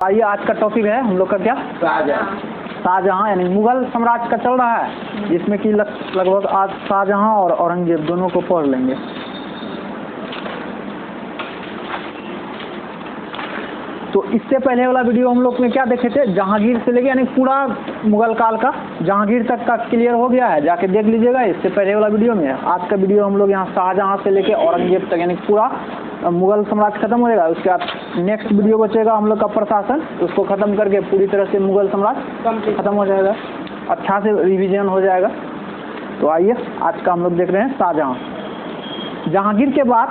आइए, आज का टॉपिक है हम लोग का क्या, शाहजहां यानी मुगल साम्राज्य का चल रहा है, जिसमें कि लगभग आज शाहजहां और औरंगजेब दोनों को पढ़ लेंगे। तो इससे पहले वाला वीडियो हम लोग में क्या देखे थे, जहांगीर से लेके यानी पूरा मुगल काल का जहांगीर तक का क्लियर हो गया है, जाके देख लीजिएगा। इससे पहले वाला वीडियो में आज का वीडियो हम लोग यहाँ शाहजहां से लेके औरंगजेब तक यानी पूरा मुगल साम्राज्य खत्म हो जाएगा। उसके बाद नेक्स्ट वीडियो बचेगा हम लोग का प्रशासन, उसको खत्म करके पूरी तरह से मुगल साम्राज्य खत्म हो जाएगा, अच्छा से रिविजन हो जाएगा। तो आइए, आज का हम लोग देख रहे हैं शाहजहां। जहांगीर के बाद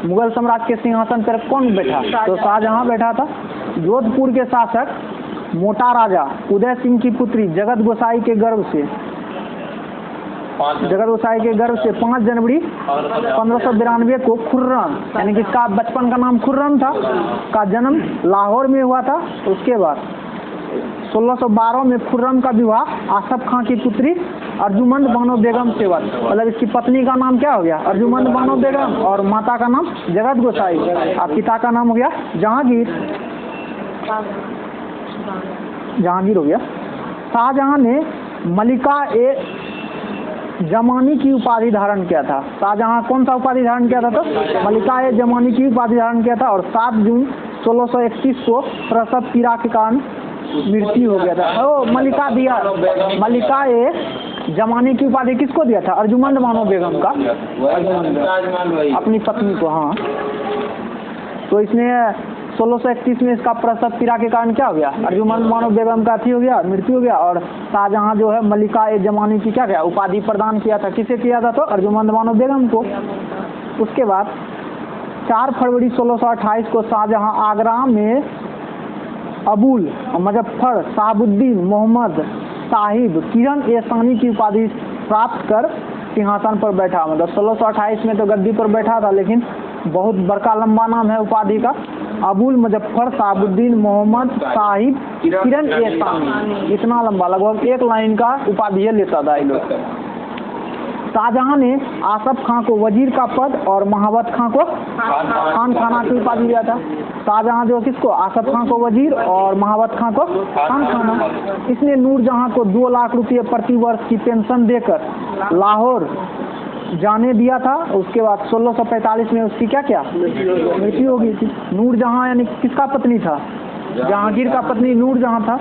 मुगल साम्राज्य के सिंहासन पर कौन बैठा? तो शाहजहां बैठा था। जोधपुर के शासक मोटा राजा उदय सिंह की पुत्री जगत गोसाई के गर्भ से 5 जनवरी 1592 को खुर्रम यानी कि इसका बचपन का नाम खुर्रम था का जन्म लाहौर में हुआ था। उसके बाद 1612 में खुर्रम का विवाह आसफ खां की पुत्री अर्जुमंद बानो बेगम से हुआ। मतलब इसकी पत्नी का नाम क्या हो गया, अर्जुमंद बानो बेगम, और माता का नाम जगत गोसाई, और पिता का नाम हो गया जहांगीर हो गया। शाहजहां ने मलिका ए जमानी की उपाधि धारण किया था। शाहजहां कौन सा उपाधि धारण किया था? तो मलिका ए जमानी की उपाधि धारण किया था, और 7 जून 1631 को प्रसव पीड़ा के कारण मृत्यु हो गया था। ओ मलिका ए जमानी की उपाधि किसको दिया था? अर्जुमंद बानो बेगम का, अपनी पत्नी को। हाँ, तो इसने 1631 में इसका प्रसव पीड़ा के कारण क्या हो गया, अर्जुमंद बानो बेगम का हो गया, मृत्यु हो गया। और शाहजहां जो है मलिका ए जमानी की क्या उपाधि प्रदान किया था, किसे किया था? तो अर्जुमंद बानो बेगम को। उसके बाद 4 फरवरी 1628 को शाहजहां आगरा में अबुल मुजफ्फर साहबुद्दीन मोहम्मद साहिब किरण ए सानी की उपाधि प्राप्त कर सिंहासन पर बैठा। मतलब 1628 में तो गद्दी पर बैठा था, लेकिन बहुत बड़का लंबा नाम है उपाधि का, अबुल मुजफ्फर साहबुद्दीन मोहम्मद साहिब किरण ए सानी। इतना लंबा, लगभग 1 लाइन का उपाधि लेता था ये लोग। शाहजहां ने आसफ खां को वजीर का पद और महावत खां को खान खाना की उपाधि दिया था। शाहजहां जो किसको, आसफ खां को वजीर और महावत खां को खान खाना। इसने नूरजहां को 2 लाख रुपये प्रति वर्ष की पेंशन देकर लाहौर जाने दिया था। उसके बाद 1645 में उसकी क्या मृत्यु हो गई थी। नूरजहां यानी किसका पत्नी था? जहांगीर का पत्नी नूरजहां था।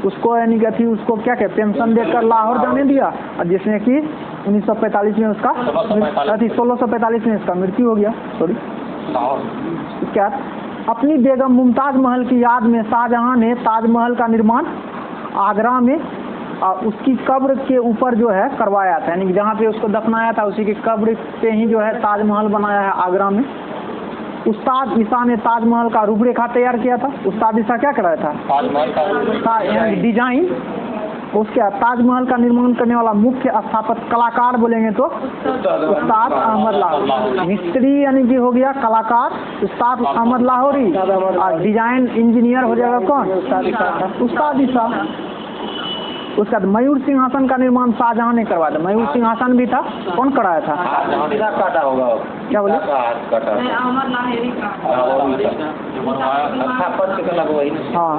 उसको यानी कि उसको क्या पेंशन देकर लाहौर जाने दिया, और जिसने कि 1945 में उसका 1645 में इसका मृत्यु हो गया। क्या अपनी बेगम मुमताज महल की याद में शाहजहां ने ताजमहल का निर्माण आगरा में उसकी कब्र के ऊपर जो है करवाया था, यानी जहाँ पे उसको दफनाया था उसी की कब्र पे ही जो है ताजमहल बनाया है आगरा में। उस्ताद ईसा ने ताजमहल का रूपरेखा तैयार किया था। उस्ताद ईसा क्या कराया था? डिजाइन। उसके बाद ताजमहल का निर्माण करने वाला मुख्य स्थापत्य कलाकार बोलेंगे तो उस्ताद अहमद लाहौरी। मिस्त्री यानी कि हो गया कलाकार उस्ताद अहमद लाहौरी, और डिजाइन इंजीनियर हो जाएगा कौन? उस्ताद ईसा। उसके बाद मयूर सिंहासन का निर्माण शाहजहां ने करवाया था। मयूर सिंहासन भी था, कौन कराया था? काटा होगा, क्या बोले? हाँ,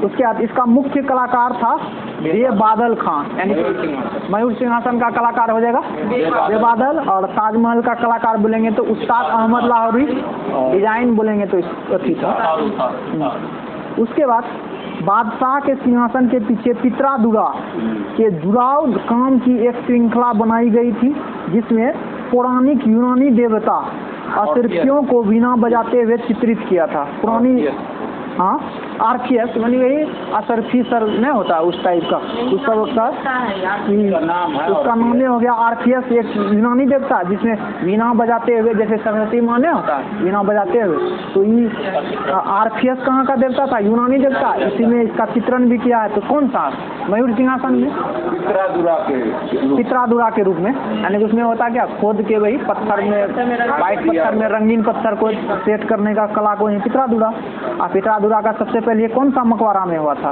उसके बाद इसका मुख्य कलाकार था बेबादल खां, यानी मयूर सिंहासन का कलाकार हो जाएगा बेबादल, और ताजमहल का कलाकार बोलेंगे तो उस्ताद अहमद लाहौरी, डिजाइन बोलेंगे तो अथी था। उसके बाद बादशाह के सिंहासन के पीछे पित्रादुरा के जुड़ाव काम की एक श्रृंखला बनाई गई थी, जिसमें पौराणिक यूनानी देवता असर्फियों को वीणा बजाते हुए चित्रित किया था। पुरानी आर्फियस यानी वही असरफी सर नहीं होता उस टाइप का, उसका नाम हो गया आर्फियस, एक यूनानी देवता जिसमें वीणा बजाते हुए, जैसे सरस्वती माँ नहीं होता वीणा बजाते हुए, तो ये आर्फियस कहाँ का देवता था? यूनानी देवता। इसी में इसका चित्रण भी किया है। तो कौन सा? मयूर सिंहासन में पित्रादुरा के रूप में, यानी उसमें होता क्या, खोद के वही पत्थर में, वाइट पत्थर में रंगीन पत्थर को सेट करने का कला को पित्रादुरा। और पित्रादुरा का सबसे पहले कौन सा मकबरा में हुआ था?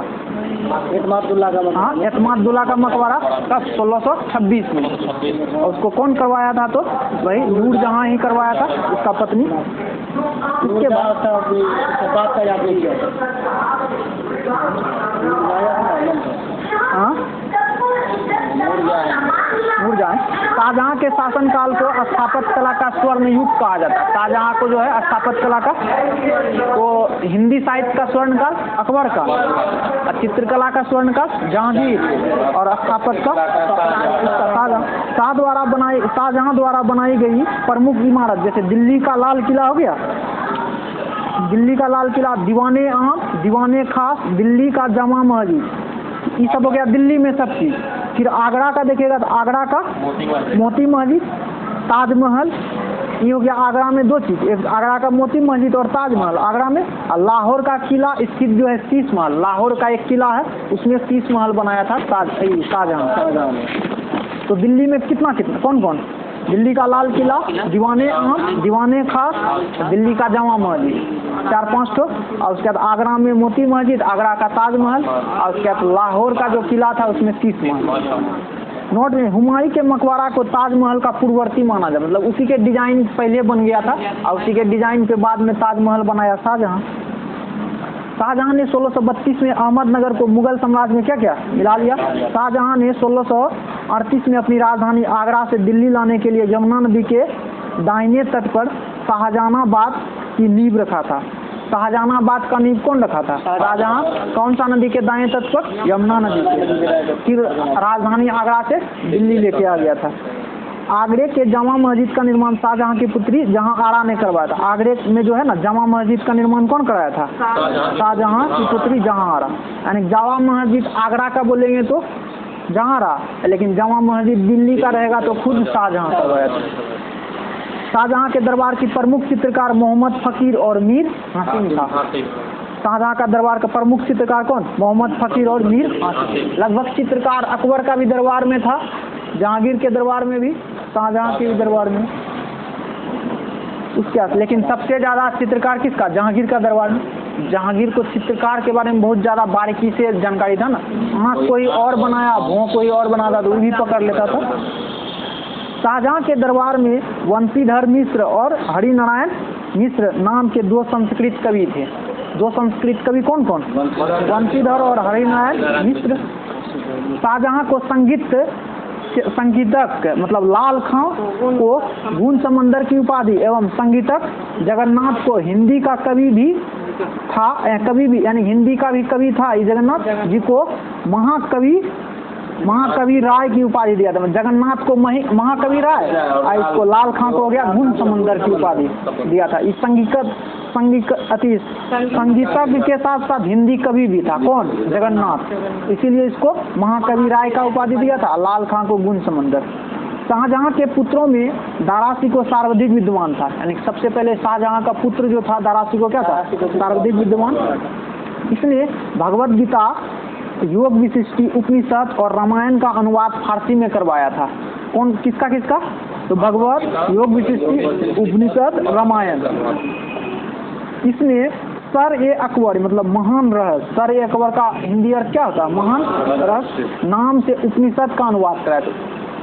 एतमादुल्ला का मकबरा कब? 1626 में। और उसको कौन करवाया था? तो वही नूरजहां ही करवाया था, उसका पत्नी। उसके बाद है। शाहजहां के शासनकाल को स्थापत्य कला का स्वर्ण युग कहा जाता है। शाहजहां को जो है स्थापत्य कला का, तो हिंदी साहित्य का स्वर्ण काल अकबर का, चित्रकला का स्वर्ण काल जहांगीर, और स्थापत्य का शाहजहां द्वारा बनाई गई प्रमुख इमारत जैसे दिल्ली का लाल किला हो गया, दिल्ली का लाल किला, दीवाने आम, दीवाने खास, दिल्ली का जामा मस्जिद, ये सब हो गया दिल्ली में सब चीज। फिर आगरा का देखिएगा तो आगरा का मोती मस्जिद, ताजमहल, ये हो गया आगरा में दो चीज, एक आगरा का मोती मस्जिद और ताजमहल आगरा में। और लाहौर का किला स्थित जो है शीश महल, लाहौर का एक किला है उसमें शीश महल बनाया था शाहजहां ने। तो दिल्ली में कितना कौन कौन, दिल्ली का लाल किला, दीवाने आम, दीवाने खास, दिल्ली का जामा मस्जिद, 4-5 ठो, और उसके बाद आगरा में मोती मस्जिद, आगरा का ताजमहल, और उसके बाद लाहौर का जो किला था उसमें शीश महल। नोट में हुमायूं के मकबरा को ताजमहल का पूर्ववर्ती माना जाए, मतलब उसी के डिजाइन पहले बन गया था और उसी के डिजाइन पे बाद में ताजमहल बनाया शाहजहां। शाहजहां ने 1632 में अहमदनगर को मुगल साम्राज्य में क्या मिला लिया। शाहजहां ने 1638 में अपनी राजधानी आगरा से दिल्ली लाने के लिए यमुना नदी के दाहिने तट पर शाहजहानाबाद की नींव रखा था। शाहजहानाबाद का नींव कौन रखा था? शाहजहां। कौन सा नदी के दाएं तट पर? यमुना नदी के। फिर राजधानी आगरा से दिल्ली लेके आ गया था। आगरे के जामा मस्जिद का निर्माण शाहजहां की पुत्री जहां आरा ने करवाया था। आगरे में जो है ना जामा मस्जिद का निर्माण कौन कराया था? शाहजहां की पुत्री जहां आरा। यानी जामा मस्जिद आगरा का बोलेंगे तो जहां आरा, लेकिन जामा मस्जिद दिल्ली का रहेगा तो खुद शाहजहां करवाया था। शाहजहां के दरबार की प्रमुख चित्रकार मोहम्मद फकीर और मीर हासिम था। शाहजहां का दरबार का प्रमुख चित्रकार कौन? मोहम्मद फकीर और मीर हासिम। लगभग चित्रकार अकबर का भी दरबार में था, जहांगीर के दरबार में भी, शाहजहां के भी दरबार में। उसके बाद लेकिन सबसे ज्यादा चित्रकार किसका? जहांगीर का दरबार में। जहांगीर को चित्रकार के बारे में बहुत ज्यादा बारीकी से जानकारी था ना, आँख कोई और बनाया, भौं कोई और बनाता तो वो भी पकड़ लेता था। शाहजहां के दरबार में वंशीधर मिश्र और हरिनारायण मिश्र नाम के 2 संस्कृत कवि थे। 2 संस्कृत कवि कौन कौन? वंशीधर और हरिनारायण मिश्र। शाहजहां को संगीतक मतलब लाल खां को गुण समंदर की उपाधि एवं संगीतक जगन्नाथ को हिंदी का कवि भी था, यानी हिंदी का भी कवि था जगन्नाथ जी को महाकवि राय की उपाधि दिया था। जगन्नाथ को महाकवि राय और इसको लाल खां को हो गया गुण समंदर की उपाधि दिया था। इस संगीतज्ञ के साथ साथ हिंदी कवि भी था। कौन? जगन्नाथ। इसीलिए इसको महाकवि राय का उपाधि दिया था, लाल खां को गुण समंदर। शाहजहां के पुत्रों में दारासी को सर्वाधिक विद्वान था। यानी सबसे पहले शाहजहां का पुत्र जो था दारासी को क्या था? सर्वाधिक विद्वान। इसने भगवत गीता, योग विशिष्टि, उपनिषद और रामायण का अनुवाद फारसी में करवाया था। कौन? किसका? तो भगवत, योग विशिष्टि, उपनिषद, रामायण। इसने सर-ए-अकबर मतलब महान रहस्य, सर-ए-अकबर का हिंदी अर्थ क्या होता है? महान रहस्य नाम से उपनिषद का अनुवाद कराया था।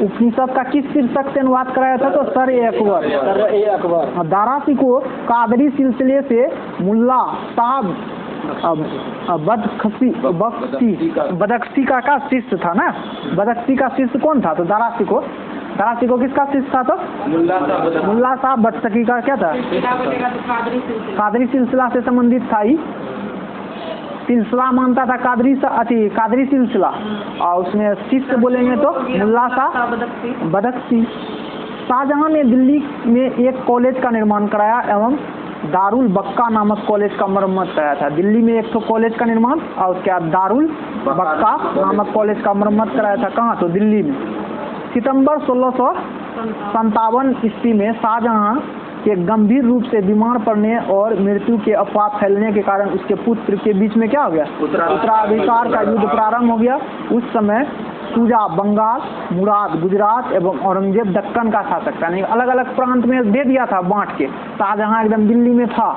उपनिषद का किस शीर्षक से अनुवाद कराया था? तो सर-ए-अकबर। दारासी को कादरी सिलसिले से मुल्ला साहब बदख्शी का शिष्य था ना। बदख्शी का शिष्य कौन था? तो दारासी को किसका शिष्य था? तो मुल्ला साहब बदख्शी का क्या था? कादरी सिलसिला से संबंधित था। ही सिलसिला मानता था कादरी सिलसिला, और उसमें शिष्य बोलेंगे तो मुल्ला साहब बदख्शी। शाहजहां ने दिल्ली में एक कॉलेज का निर्माण कराया एवं दारुल बक्का नामक कॉलेज का मरम्मत कराया था। दिल्ली में एक तो कॉलेज का निर्माण और उसके बाद दारुल बक्का नामक कॉलेज का मरम्मत कराया था। कहाँ? तो दिल्ली में। सितंबर 1657 ईस्वी में शाहजहां के गंभीर रूप से बीमार पड़ने और मृत्यु के अफवाह फैलने के कारण उसके पुत्र के बीच में क्या हो गया? उत्तराधिकार का युद्ध प्रारंभ हो गया। उस समय सूजा बंगाल, मुराद गुजरात एवं औरंगजेब दक्कन का शासक था। नहीं, अलग अलग प्रांत में दे दिया था बांट के। शाहजहां एकदम दिल्ली में था,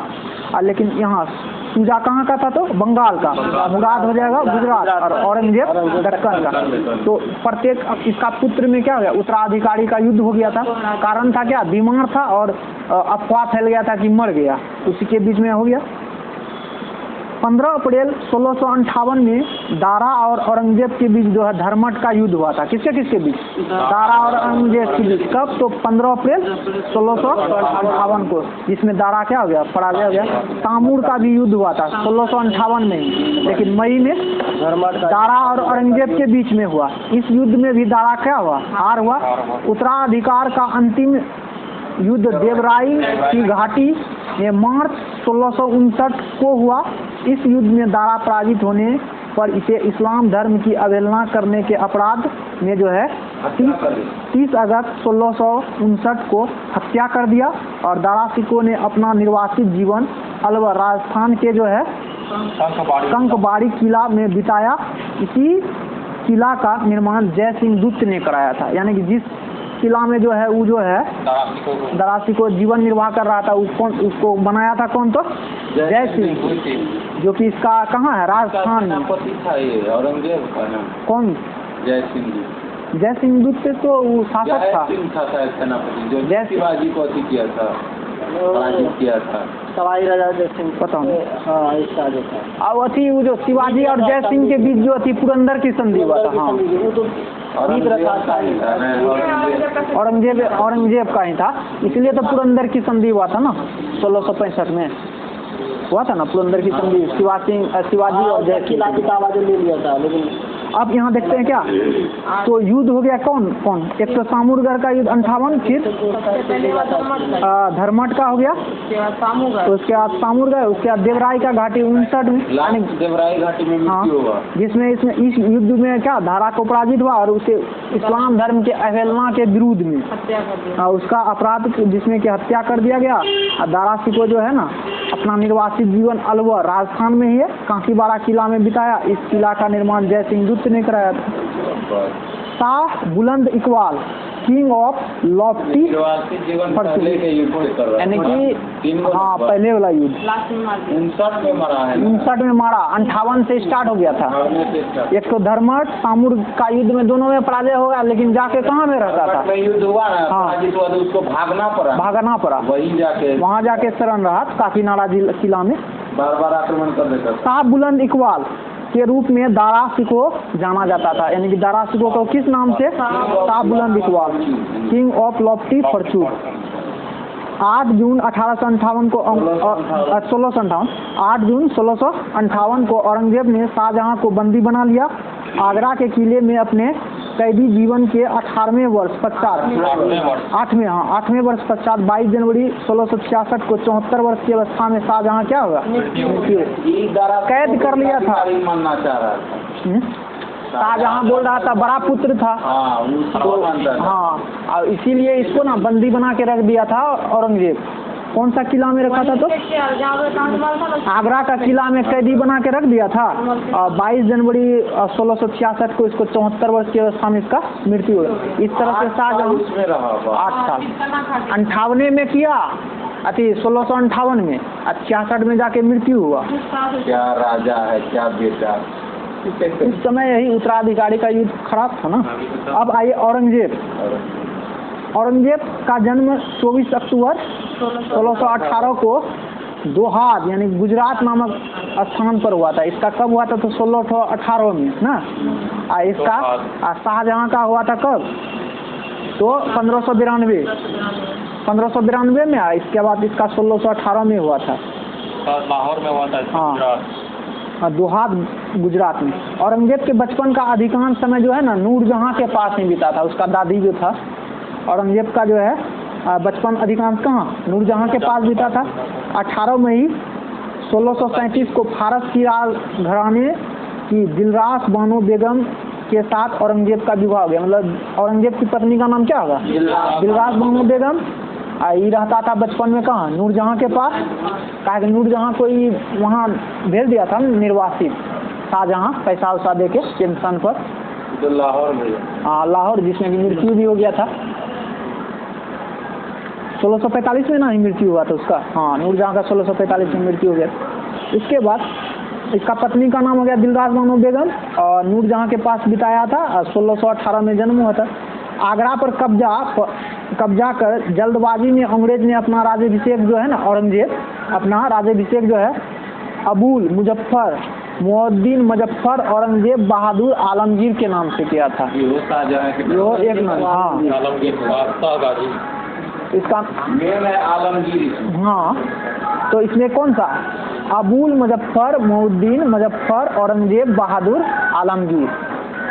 लेकिन यहाँ सूजा कहाँ का था? तो बंगाल का। मुराद हो जाएगा गुजरात और औरंगजेब दक्कन का। तो प्रत्येक इसका पुत्र में क्या हो गया? उत्तराधिकारी का युद्ध हो गया था। कारण था क्या? बीमार था और अफवाह फैल गया था कि मर गया, उसी के बीच में हो गया। 15 अप्रैल 1658 में दारा और औरंगजेब के बीच जो है धर्मट का युद्ध हुआ था। किसके किसके बीच? दारा और औरंगजेब के बीच। कब? तो 15 अप्रैल 1658 को, जिसमें दारा क्या हो गया? पराजय हो गया। तामूर का भी युद्ध हुआ था 1658 में, लेकिन मई में दारा और औरंगजेब के बीच में हुआ। इस युद्ध में भी दारा क्या हुआ? हार हुआ। उत्तराधिकार का अंतिम युद्ध देवराई की घाटी में मार्च 1659 को हुआ। इस युद्ध में दारा पराजित होने पर इसे इस्लाम धर्म की अवहेलना करने के अपराध में जो है 30 अगस्त 1659 को हत्या कर दिया और दारा सिकों ने अपना निर्वासित जीवन अलवर राजस्थान के जो है कंकबाड़ी किला में बिताया। इसी किला का निर्माण जय सिंह गुप्त ने कराया था। यानी कि जिस किला में जो है वो जो है दारा सिकों जीवन निर्वाह कर रहा था, उसको बनाया था कौन? तो जय सिंह, जो कि इसका कहाँ है? राजस्थान में। औरंगजेब का नाम कौन? जय सिंह। जय सिंह गुप्त तो वो शासक था। जय शिवाजी को अति किया था, पराजित किया था। सवाई राजा जय सिंह पता नहीं। हाँ, इसका जो था अब अथी वो जो शिवाजी और जय सिंह के बीच जो अथी पुरंदर की संधि हुआ था। हाँ, औरंगजेब का ही था, इसलिए तो पुरंदर की संधि हुआ था ना 1665 में हुआ था ना पुरंदर की संधि। शिवाजी और जय किला की आवाज़ ले लिया था। लेकिन अब यहाँ देखते हैं क्या, तो युद्ध हो गया कौन कौन? एक तो सामूरगढ़ का युद्ध 58, फिर धर्मट का हो गया, तो उसके बाद सामूरगढ़, उसके बाद देवराई का घाटी 59 में, देवराई घाटी में मृत्यु हुआ। जिसमें इसमें इस युद्ध में क्या दारा को पराजित हुआ और उसे इस्लाम धर्म के अवहेलना के विरुद्ध में उसका अपराध जिसमें कि हत्या कर दिया गया। और दारा सिकों जो है ना अपना निर्वासित जीवन अलवर राजस्थान में ही है कांकीबाड़ा किला में बिताया। इस किला का निर्माण जय सिंह गुप्त ने कराया था। शाह बुलंद इकबाल किंग ऑफ लॉफ्टी, यानी कि हाँ पहले वाला युद्ध 59 में मारा, 58 से स्टार्ट हो गया था। एक तो धर्मट सामूर का युद्ध में दोनों में पराजय हो गया, लेकिन जाके कहाँ में रहता था? युद्ध हुआ ना, हाँ, उसको भागना पड़ा, वहाँ जाके शरण रहा काकीनाडा किला में, बार आक्रमण कर देता। शाह बुलंद इकबाल के रूप में दारा सिकों जाना जाता था। यानी कि दारा सिकों को किस नाम से? शाह बुलंद Iqbal king of Lofty Fortune. 8 जून 1858 को 1658 8 जून 1658 को औरंगजेब ने शाहजहां को बंदी बना लिया। आगरा के किले में अपने कैदी जीवन के 18वें वर्ष पश्चात 8वें वर्ष पश्चात 22 जनवरी 1666 को 74 वर्ष की अवस्था में शाहजहां क्या हुआ? कैद कर लिया था। मानना चाह रहा था शाहजहां बोल रहा था बड़ा पुत्र था, हाँ, और इसीलिए इसको ना बंदी बना के रख दिया था औरंगजेब। कौन सा किला में रखा था? तो आगरा का किला में कैदी बना के रख दिया था। और 22 जनवरी 1666 को इसको 74 वर्ष की अवस्था में इसका मृत्यु हुआ। इस तरह से शाहजहां 8 साल 58 में किया, अति 1658 में, 66 में जाके मृत्यु हुआ। क्या राजा है, क्या बेटा। इस समय यही उत्तराधिकारी का युद्ध खराब था ना। अब आइए औरंगजेब का जन्म 24 अक्टूबर 1618 को दोहाद यानी गुजरात नामक स्थान पर हुआ था। इसका कब हुआ था? तो 1618 में ना। इसका शाहजहां का हुआ था कब? तो 1592 में। इसके बाद इसका 1618 में हुआ था, लाहौर में हुआ था। हाँ, दोहाद गुजरात में। औरंगजेब के बचपन का अधिकांश समय जो है ना नूरजहां के पास ही बीता था। उसका दादी जो था औरंगजेब का जो है बचपन अधिकांश कहाँ? नूरजहां के पास बीता था। 18 मई 1637 को फारस की राजघराने की दिलरास बानो बेगम के साथ औरंगजेब का विवाह हो गया। मतलब औरंगजेब की पत्नी का नाम क्या होगा? दिलरास बानो बेगम। ये रहता था बचपन में कहाँ? नूरजहां के पास। कहा कि नूरजहां को ही वहाँ भेज दिया था निर्वासित शाहजहां, पैसा वैसा दे के पेंशन पर। तो लाहौर में, हाँ लाहौर, जिसमें की मृत्यु भी हो गया था 1645 में ना ही मृत्यु हुआ था उसका। हाँ, नूरजहां का 1645 में मृत्यु हो गया। इसके बाद इसका पत्नी का नाम हो गया दिलरास बानो बेगम और नूरजहां के पास बिताया था। 1618 में जन्म हुआ था। आगरा पर कब्जा कर जल्दबाजी में अंग्रेज ने अपना राज्याभिषेक जो है ना, औरंगजेब अपना राज्याभिषेक जो है अबुल मुजफ्फर मुअद्दीन मुजफ्फर औरंगजेब बहादुर आलमगीर के नाम से किया था। ये शाहजहां के यो एक नाम, हाँ इसका मेन है आलमगीर। हाँ, तो इसमें कौन सा अबुल मुजफ्फर मुअद्दीन मुजफ्फर औरंगजेब बहादुर आलमगीर,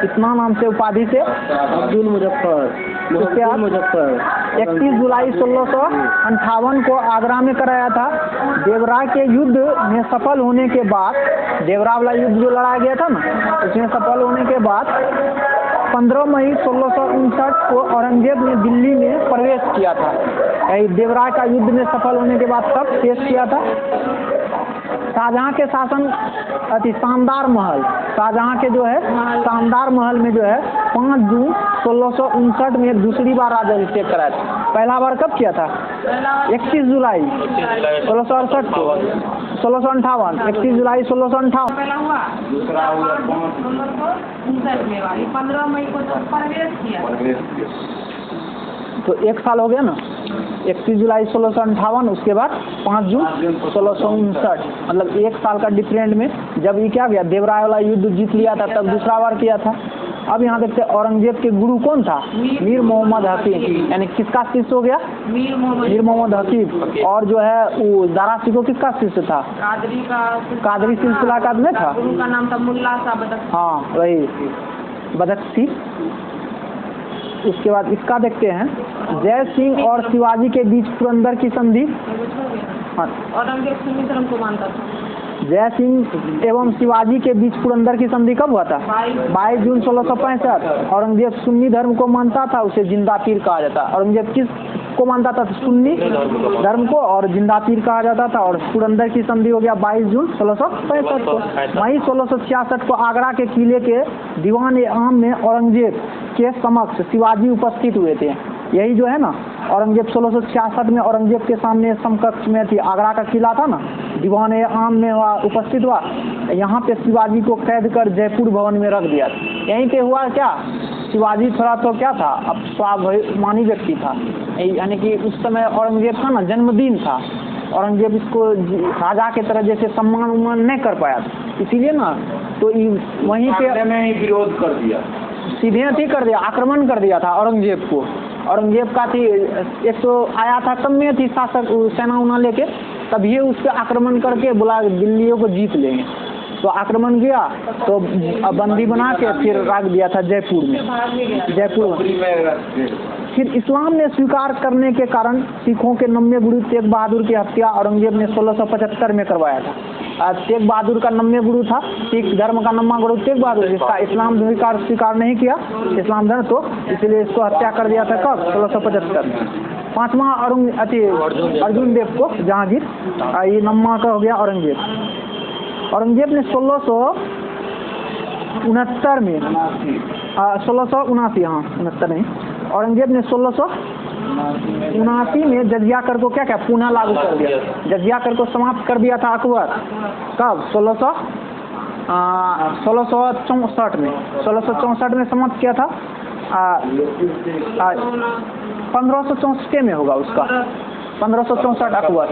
इतना नाम से उपाधि से अब्दुल मुजफ्फर उसके बाद मुजफ्फर 31 जुलाई 1658 को आगरा में कराया था। देवरा के युद्ध में सफल होने के बाद, देवरा वाला युद्ध जो लड़ा गया था ना, उसमें सफल होने के बाद 15 मई 1659 को औरंगजेब ने दिल्ली में प्रवेश किया था। देवरा का युद्ध में सफल होने के बाद तब पेश किया था। शाहजहां के शासन अति शानदार महल, शाहजहां के जो है शानदार महल में जो है 5 जून 1659 में दूसरी बार राज्याभिषेक कराया था। पहला बार कब किया था? 31 जुलाई 1668 को, 1658, 31 जुलाई 1658। पहला हुआ दूसरा हुआ 1659 में वाली 15 मई को तो प्रवेश किया। तो एक साल हो गया ना, 31 जुलाई 1658, उसके बाद 5 जून 1659, मतलब एक साल का डिफरेंट में जब ये क्या गया देवराय वाला युद्ध जीत लिया था तब दूसरा बार किया था। अब यहाँ देखते हैं औरंगजेब के गुरु कौन था? मीर मोहम्मद हकीम, यानी किसका शिष्य हो गया? मीर मीर मोहम्मद हकीम। और जो है वो दारा सिकोह किसका शिष्य था? कादरी सिलसिला का में था, गुरु का नाम था मुल्ला साहब बदख्शी। हाँ वही बदख्शी। उसके बाद इसका देखते हैं, जय सिंह और शिवाजी के बीच पुरंदर की संधि। हाँ, औरंगजेब सुन्नी धर्म को मानता था। जय सिंह एवं शिवाजी के बीच पुरंदर की संधि कब हुआ था? 22 जून 1665। औरंगजेब सुन्नी धर्म को मानता था, उसे जिंदा पीर कहा जाता। औरंगजेब किस को मानता था? सुन्नी धर्म को, और जिंदा पीर कहा जाता था। और पुरंदर की संधि हो गया 22 जून 1665 को। मई 1666 को आगरा के किले के दीवान आम में औरंगजेब के समक्ष शिवाजी उपस्थित हुए थे। यही जो है ना, औरंगजेब 1666 में औरंगजेब के सामने समकक्ष में थी। आगरा का किला था ना, दीवान आम में उपस्थित हुआ। यहाँ पे शिवाजी को कैद कर जयपुर भवन में रख दिया। यहीं पे हुआ क्या, शिवाजी थोड़ा तो क्या था, अब स्वाभिमानी व्यक्ति था, यानी कि उस समय औरंगजेब का ना जन्मदिन था। औरंगजेब इसको राजा के तरह जैसे सम्मान उम्मान नहीं कर पाया, इसीलिए ना तो वहीं पे में ही विरोध कर दिया, सीधे अथी कर दिया, आक्रमण कर दिया था औरंगजेब को। औरंगजेब का थी एक तो आया था तब में थी शासक सेना उना लेके, तभी उस पर आक्रमण करके बोला दिल्लियों को जीत लेंगे। तो आक्रमण किया तो बंदी बना के फिर रख दिया था जयपुर में। जयपुर फिर इस्लाम ने स्वीकार करने के कारण सिखों के 90 गुरु तेग बहादुर की हत्या औरंगजेब ने 1675 में करवाया था। तेग बहादुर का 90 गुरु था, सिख धर्म का 90 गुरु तेग बहादुर, जिसका इस्लाम स्वीकार नहीं किया इस्लाम धर्म, तो इसलिए इसको हत्या कर दिया था कब? 1675 में। 5वां अर्जुन देव को जहांगीर, ये 90 का हो गया औरंगजेब। औरंगजेब ने 1669 में 1679, हाँ 69 नहीं, औरंगजेब ने 1679 में जजिया कर को क्या पुनः लागू कर दिया। जजिया कर को समाप्त कर दिया था अकबर कब? 1664 में। 1664 में समाप्त किया था। 1564 में होगा उसका, 1564 अकबर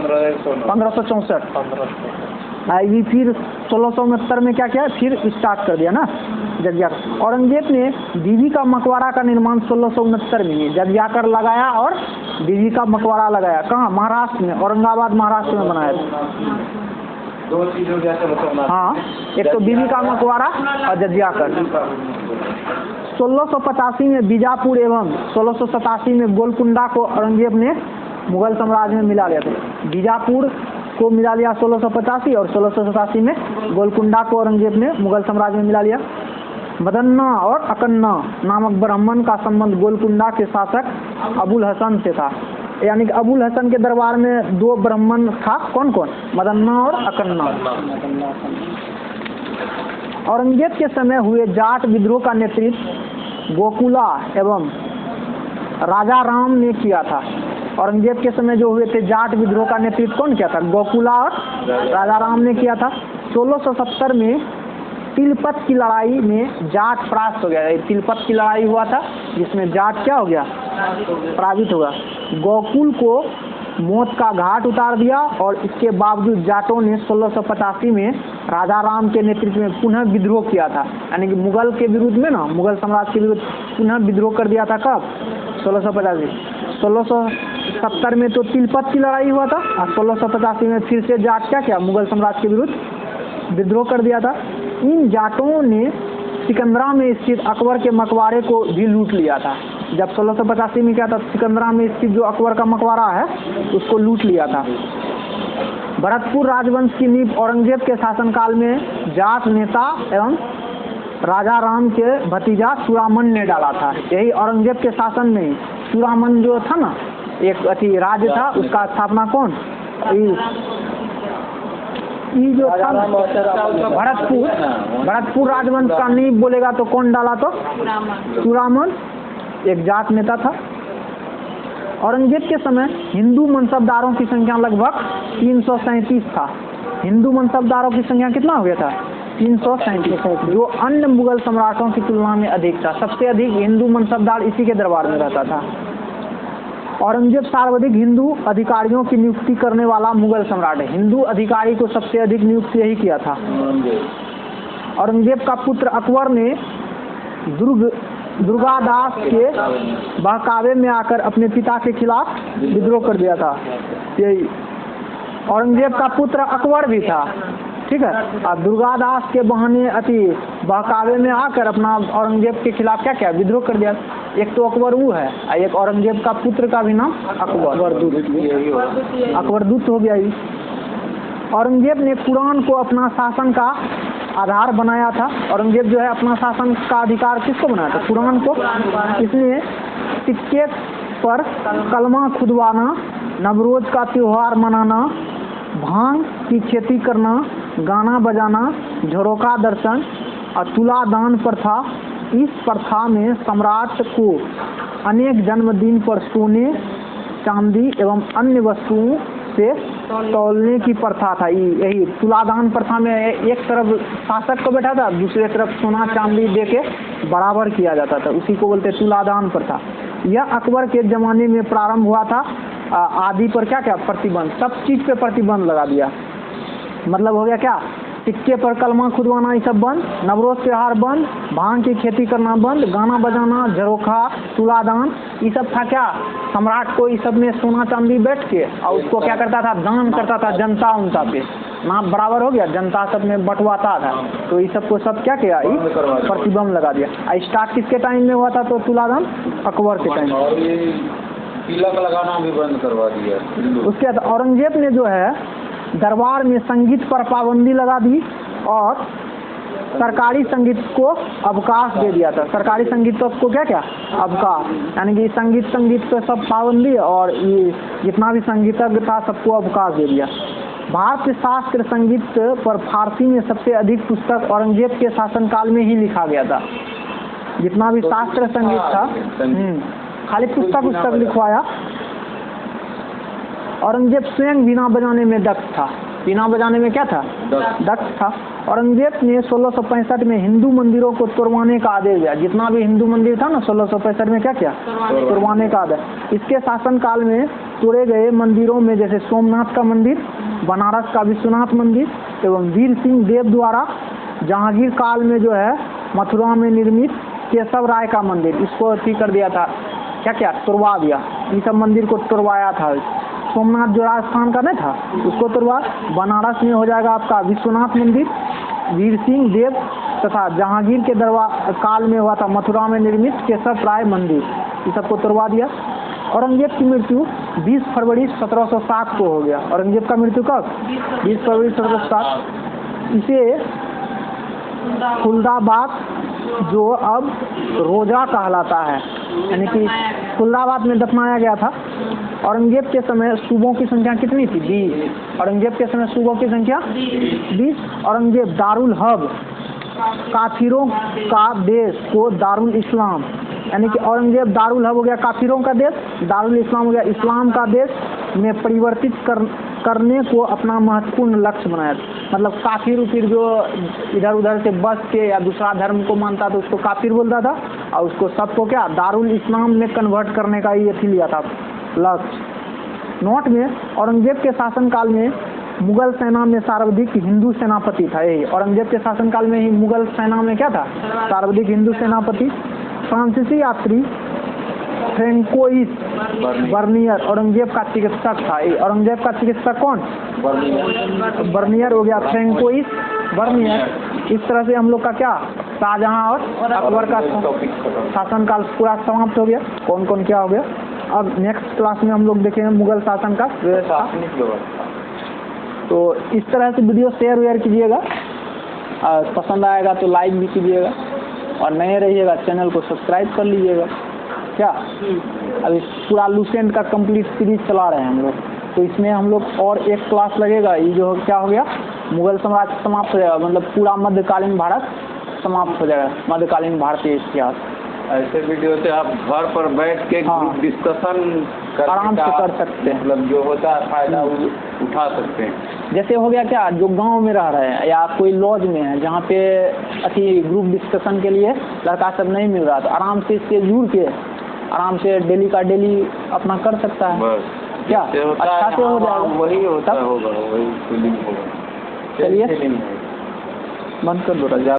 1564। ये फिर 1669 में क्या किया, फिर स्टार्ट कर दिया ना जजिया। औरंगजेब ने बीवी का मकबरा का निर्माण 1669 में जजिया कर लगाया और बीवी का मकबरा लगाया। कहाँ? महाराष्ट्र में, औरंगाबाद महाराष्ट्र में बनाया था। 2 चीजों जैसे मतलब, हाँ, एक तो बीवी का मकबरा और जजिया कर। 1685 में बीजापुर एवं 1687 में गोलकुंडा को औरंगजेब ने मुगल साम्राज्य में मिला लिया था। बीजापुर को मिला लिया 1685 और 1687 में गोलकुंडा को औरंगजेब ने मुगल साम्राज्य में मिला लिया। मदन्ना और अकन्ना नामक ब्राह्मण का संबंध गोलकुंडा के शासक अबुल हसन से था, यानी कि अबुल हसन के दरबार में 2 ब्राह्मण था। कौन कौन? मदन्ना और अकन्ना। औरंगजेब के समय हुए जाट विद्रोह का नेतृत्व गोकुला एवं राजा राम ने किया था। औरंगजेब के समय जो हुए थे जाट विद्रोह का नेतृत्व कौन किया था? गोकुला और राजा राम ने किया था। 1670 में तिलपत की लड़ाई में जाट परास्त हो गया। तिलपत की लड़ाई हुआ था जिसमें जाट क्या हो गया? पराजित हुआ। गोकुल को मौत का घाट उतार दिया और इसके बावजूद जाटों ने 1685 में राजा राम के नेतृत्व में पुनः विद्रोह किया था। यानी कि मुगल के विरुद्ध में ना, मुगल साम्राज्य के विरुद्ध पुनः विद्रोह कर दिया था। कब? 1685। 1670 में तो तिलपत की लड़ाई हुआ था और 1685 में फिर से जाट क्या किया, मुगल साम्राज्य के विरुद्ध विद्रोह कर दिया था। इन जाटों ने सिकंदरा में स्थित अकबर के मकबरे को भी लूट लिया था। जब 1685 में क्या था, सिकंदरा में स्थित जो अकबर का मकबरा है उसको लूट लिया था। भरतपुर राजवंश की नींव औरंगजेब के शासनकाल में जाट नेता एवं राजा राम के भतीजा चूड़ामन ने डाला था। यही औरंगजेब के शासन में चूड़ामन जो था ना, एक राज्य था, उसका स्थापना कौन, ये जो था भरतपुर राजवंश का नींव बोलेगा तो कौन डाला, तो चूड़ामन, एक जाट नेता था। औरंगजेब के समय हिंदू मनसबदारों की संख्या लगभग 337 था। हिंदू मनसबदारों की संख्या कितना हो गया था, 337, जो अन्य मुगल सम्राटों की तुलना में अधिक था। सबसे अधिक हिंदू मनसबदार इसी के दरबार में रहता था। औरंगजेब सर्वाधिक हिंदू अधिकारियों की नियुक्ति करने वाला मुगल सम्राट है। हिंदू अधिकारी को सबसे अधिक नियुक्त यही किया था। औरंगजेब का पुत्र अकबर ने दुर्गादास के बहकावे में आकर अपने पिता के खिलाफ विद्रोह कर दिया था। यही औरंगजेब का पुत्र अकबर भी था, ठीक है। और दुर्गादास के बहकावे में आकर अपना औरंगजेब के खिलाफ क्या क्या विद्रोह कर दिया। एक तो अकबर वो है और एक औरंगजेब का पुत्र का भी नाम अकबरदूत हो गया। औरंगजेब ने कुरान को अपना शासन का आधार बनाया था। औरंगजेब जो है अपना शासन का अधिकार किसको बनाया था, कुरान को। इसलिए सिक्के पर कलमा खुदवाना, नवरोज का त्योहार मनाना, भांग की खेती करना, गाना बजाना, झरोखा दर्शन और तुला दान प्रथा, इस प्रथा में सम्राट को अनेक जन्मदिन पर सोने, चांदी एवं अन्य वस्तुओं से तौलने की प्रथा था। यही तुलादान प्रथा में एक तरफ शासक को बैठा था, दूसरे तरफ सोना चांदी देके बराबर किया जाता था, उसी को बोलते तुलादान प्रथा। यह अकबर के जमाने में प्रारंभ हुआ था। आदि पर क्या क्या प्रतिबंध, सब चीज पे प्रतिबंध लगा दिया। मतलब हो गया क्या, सिक्के पर कलमा खुदवाना ये सब बंद, नवरोज त्योहार बंद, भांग की खेती करना बंद, गाना बजाना, झरोखा, तुलादान, ये सब था क्या, सम्राट को इस सब में सोना चांदी बैठ के और उसको क्या करता था, दान करता था जनता उनता पे, नाप बराबर हो गया, जनता सब में बंटवाता था। तो ये सब को सब क्या किया, प्रतिबंध लगा दिया। स्टार्ट किसके टाइम में हुआ था, तो तुलादान अकबर के टाइम में। तिलक लगाना भी बंद करवा दिया। उसके बाद औरंगजेब ने जो है दरबार में संगीत पर पाबंदी लगा दी और सरकारी संगीत को अवकाश दे दिया था। सरकारी संगीत तो को क्या क्या अवकाश, यानी कि संगीत पे सब पाबंदी और ये जितना भी संगीतज्ञ था सबको अवकाश दे दिया। भारतीय शास्त्र संगीत पर फारसी में सबसे अधिक पुस्तक औरंगजेब के शासनकाल में ही लिखा गया था। जितना भी शास्त्र संगीत था खाली पुस्तक लिखवाया। औरंगजेब स्वयं वीणा बजाने में दक्ष था। वीणा बजाने में क्या था, दक्ष था। औरंगजेब ने 1665 में हिंदू मंदिरों को तोड़वाने का आदेश दिया। जितना भी हिंदू मंदिर था ना 1665 में क्या किया, तोड़वाने का आदेश। इसके शासनकाल में तोड़े गए मंदिरों में जैसे सोमनाथ का मंदिर, बनारस का विश्वनाथ मंदिर एवं वीर सिंह देव द्वारा जहांगीर काल में जो है मथुरा में निर्मित केशव राय का मंदिर, इसको अथी कर दिया था, क्या क्या तोड़वा दिया। ये सब मंदिर को तोड़वाया था। सोमनाथ जो राजस्थान का नहीं था उसको तोड़वा। बनारस में हो जाएगा आपका विश्वनाथ मंदिर, वीर सिंह देव तथा जहांगीर के दरबार काल में हुआ था मथुरा में निर्मित केशव राय मंदिर, ये सबको तोड़वा दिया। औरंगजेब की मृत्यु 20 फरवरी 1707 को हो गया। औरंगजेब का मृत्यु कब, 20 फरवरी 1707। इसे खुलदाबाद जो अब रोजा कहलाता है, यानी कि खुलदाबाद में दफनाया गया था। औरंगजेब के समय सूबों की संख्या कितनी थी, 20। औरंगजेब के समय सूबों की संख्या 20। औरंगजेब दारुल हब, काफिरों का देश को दारुल इस्लाम, यानी कि औरंगजेब दारुल हब हो गया काफिरों का देश, दारुल इस्लाम हो गया इस्लाम का देश में परिवर्तित करने को अपना महत्वपूर्ण लक्ष्य बनाया। मतलब काफिर उफिर जो इधर उधर से बस के या दूसरा धर्म को मानता था उसको काफिर बोलता था, और उसको सबको क्या दारुल इस्लाम में कन्वर्ट करने का ये लिया था लक्ष्य। नोट में औरंगजेब के शासनकाल में मुगल सेना में सर्वाधिक हिंदू सेनापति था। यही औरंगजेब के शासनकाल में ही मुगल सेना में क्या था? सर्वाधिक हिंदू सेनापति। फ्रांसीसी यात्री फ्रैंकोइस बर्नियर औरंगजेब का चिकित्सक था। औरंगजेब का चिकित्सक कौन? बर्नियर हो गया, फ्रैंकोइस बर्नियर। इस तरह से हम लोग का क्या शाहजहां और अकबर का शासनकाल पूरा समाप्त हो गया। कौन कौन क्या हो गया। अब नेक्स्ट क्लास में हम लोग देखेंगे मुगल शासन का व्यवस्था। तो इस तरह से वीडियो शेयर वेयर कीजिएगा, और पसंद आएगा तो लाइक भी कीजिएगा, और नए रहिएगा चैनल को सब्सक्राइब कर लीजिएगा। क्या अभी पूरा लुसेंट का कंप्लीट सीरीज चला रहे हैं हम लोग, तो इसमें हम लोग और एक क्लास लगेगा। ये जो क्या हो गया, मुगल साम्राज्य समाप्त हो जाएगा, मतलब पूरा मध्यकालीन भारत समाप्त हो जाएगा, मध्यकालीन भारतीय इतिहास। ऐसे वीडियो से आप घर पर बैठ के हाँ, डिस्कशन आराम से कर सकते हैं, मतलब जो होता है फायदा उठा सकते हैं। जैसे हो गया क्या, जो गांव में रह रहे हैं या कोई लॉज में है जहाँ पे अच्छी ग्रुप डिस्कशन के लिए लड़का सब नहीं मिल रहा, तो आराम से इससे जुड़ के आराम से डेली का डेली अपना कर सकता है। बस क्या अच्छा से हो जाएगा, वही होता होगा, वही फीलिंग होगा। चलिए बंद कर दो।